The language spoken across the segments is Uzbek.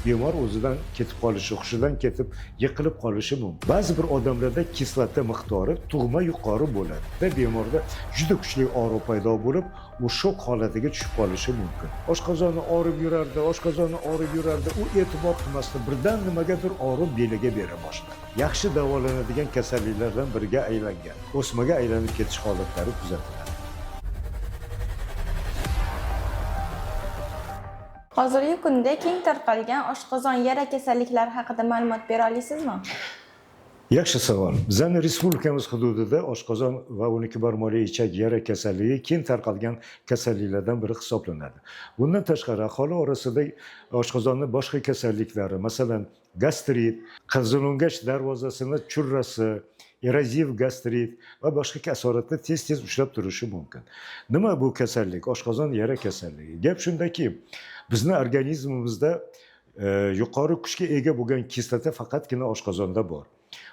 bemor o'zidan ketib qolishi, hushidan ketib yiqilib qolishi mumkin. Ba'zi bir odamlarda kislota miqdori tug'ma yuqori bo'ladi va bemorda juda kuchli og'riq paydo bo'lib, u shok holatiga tushib qolishi mumkin. Oshqozoni og'rib yurardi, u e'tibor qilmasdan birdan nimagadir og'riq beliga bera boshladi. Yaxshi davolanadigan kasalliklardan biriga aylangan, o'smaga aylanib ketish holatlari kuzatiladi. Hozirgi kunda keng tarqalgan oshqozon yara kasalliklari haqida ma'lumot bera olasizmi? Yaxshi savol. Bizning respublikamiz hududida oshqozon va 12 ichak yara kasalligi keng tarqalgan kasalliklardan biri hisoblanadi. Bundan tashqari aholi orasida oshqozonning boshqa kasalliklari, masalan, gastrit, qizilungach darvozasini churrasi, eroziv gastrit va boshqa asoratlar tez uchrab turishi mumkin. Nima bu kasallik? Oshqozon yara kasalligi. Gap shundaki, bizning organizmimizda yuqori kuchga ega bo'lgan kislota faqatgina oshqozonda bor.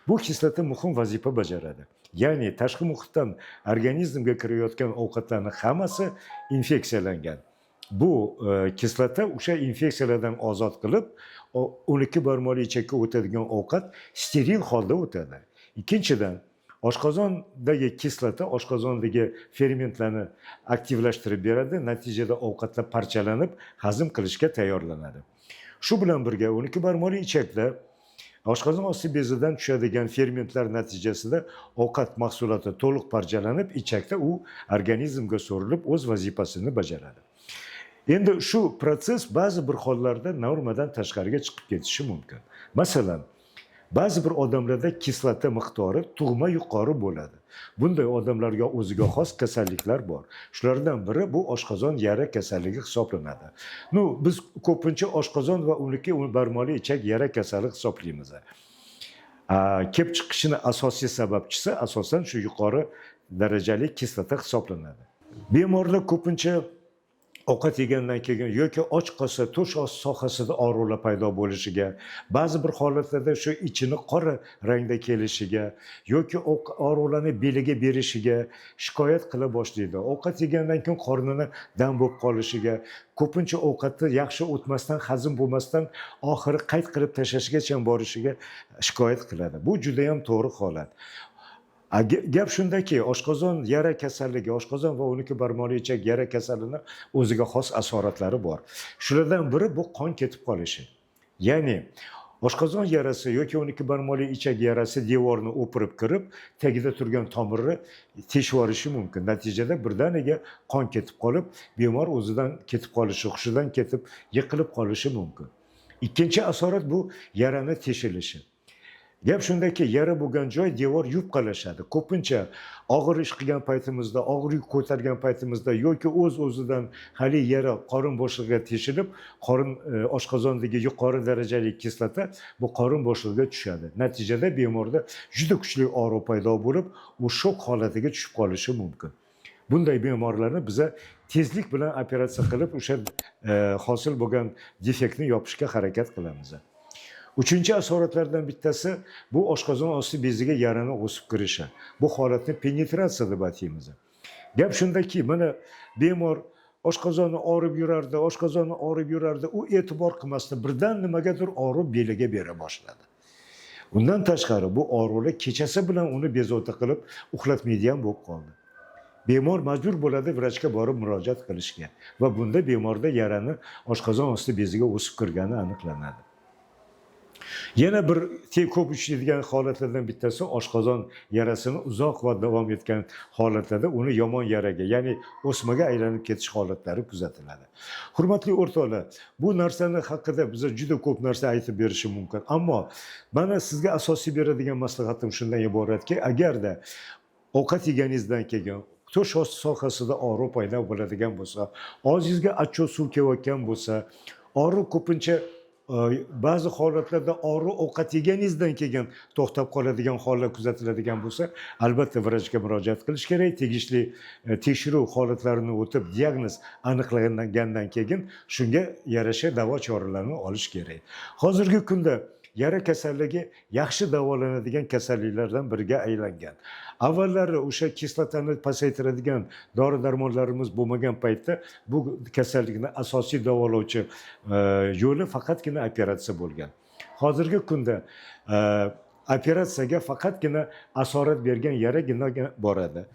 Bu kislota muhim vazifa bajaradi. Ya'ni tashqi muhitdan organizmga kirayotgan ovqatlarning hammasi infeksiyalangan. Bu kislota o'sha infeksiyalardan ozod qilib, 12 ichakka o'tadigan ovqat steril holda o'tadi. Ikkinchidan, oshqozondagi kislota oshqozondagi fermentlarni aktivlashtirib beradi, natijada ovqatlar parchalanib, hazm qilishga tayyorlanadi. Shu bilan birga 12 ichakda oshqozon osti bezidan tushadigan fermentlar natijasida ovqat mahsuloti to'liq parchalanib, ichakda u organizmga so'rilib o'z vazifasini bajaradi. Endi shu proses ba'zi bir hollarda normadan tashqariga chiqib ketishi mumkin. Masalan, ba'zi bir odamlarda kislota miqdori tug'ma yuqori bo'ladi. Bunday odamlarga o'ziga xos kasalliklar bor. Shulardan biri bu oshqozon yara kasalligi hisoblanadi. Biz ko'pincha oshqozon va 12 ichak yara kasallik hisoblaymiz. Kelib chiqishini asosiy sababchisi asosan shu yuqori darajali kislota hisoblanadi. Bemorlar ko'pincha ovqat yegandan keyin yoki och qolsa to'sh osti sohasida og'riqlar paydo bo'lishiga, ba'zi bir holatlarda shu ichini qora rangda kelishiga yoki og'riqlarni beliga berishiga shikoyat qila boshlaydi. Ovqat yegandan keyin qornini dam bo'lib qolishiga, ko'pincha ovqatni yaxshi o'tmasdan, hazm bo'lmasdan oxiri qayt qilib tashlashgacha borishiga shikoyat qiladi. Bu juda ham to'g'ri holat. Gap shundaki, oshqozon yara kasalligi, oshqozon va 12 ichak yara kasalligining o'ziga xos asoratlari bor. Shulardan biri bu qon ketib qolishi. Ya'ni oshqozon yarasi yoki 12 ichak yarasi devorni o'pirib kirib, tagida turgan tomirni teshib yuborishi mumkin. Natijada birdaniga qon ketib qolib, bemor o'zidan ketib qolishi, hushidan ketib yiqilib qolishi mumkin. Ikkinchi asorat bu yarani teshilishi. Gap shundaki, yara bo'lgan joy devor yupqalashadi. Ko'pincha og'ir ish qilgan paytimizda, og'ir yuk ko'targan paytimizda yoki o'z-o'zidan hali yara qorin bo'shlig'iga teshilib, oshqozondagi yuqori darajali kislota bu qorin bo'shlig'iga tushadi. Natijada bemorda juda kuchli og'riq paydo bo'lib, u shok holatiga tushib qolishi mumkin. Bunday bemorlarni biza tezlik bilan operatsiya qilib, o'sha hosil bo'lgan defektni yopishga harakat qilamiz. Uchinchi asoratlardan bittasi bu oshqozon osti beziga yarani o'sib kirishi. Bu holatni penetratsiya deb ataymiz. Gap shundaki, mana bemor oshqozoni og'rib yurardi, u e'tibor qilmasdan birdan nimagadir og'riq beliga bera boshladi. Undan tashqari bu og'riqlar kechasi bilan uni bezovta qilib uxlatmaydigan bo'lib qoldi. Bemor majbur bo'ladi vrachga borib murojaat qilishga va bunda bemorda yarani oshqozon osti beziga o'sib kirgani aniqlanadi. Yana bir ko'p uchraydigan holatlardan bittasi oshqozon yarasini uzoq va davom etgan holatlarda uni yomon yaraga, ya'ni o'smaga aylanib ketish holatlari kuzatiladi. Hurmatli o'rtoqlar, bu narsani haqida biz juda ko'p narsa aytib berishim mumkin, ammo mana sizga asosiy beradigan maslahatim shundan iboratki, agarda ovqat yeganingizdan keyin to'sh osti sohasida og'riq paydo bo'ladigan bo'lsa, og'zingizga achchiq suv kelayotgan bo'lsa, og'riq ko'pincha ba'zi holatlarda og'riq ovqat yeganingizdan keyin to'xtab qoladigan hollar kuzatiladigan bo'lsa, albatta vrachga murojaat qilish kerak. Tegishli tekshiruv holatlarini o'tib, diagnoz aniqlangandan keyin shunga yarasha davo choralarini olish kerak. Hozirgi kunda yara kasalligi yaxshi davolanadigan kasalliklardan biriga aylangan. Avvallari o'sha kislotani pasaytiradigan dori darmonlarimiz bo'lmagan paytda bu kasallikni asosiy davolovchi yo'li faqatgina operatsiya bo'lgan. Hozirgi kunda operatsiyaga faqatgina asorat bergan yaragina boradi.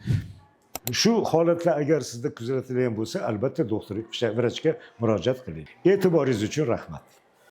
Shu holatlar agar sizda kuzatilgan bo'lsa, albatta doktor vrachga murojaat qiling. E'tiboringiz uchun rahmat.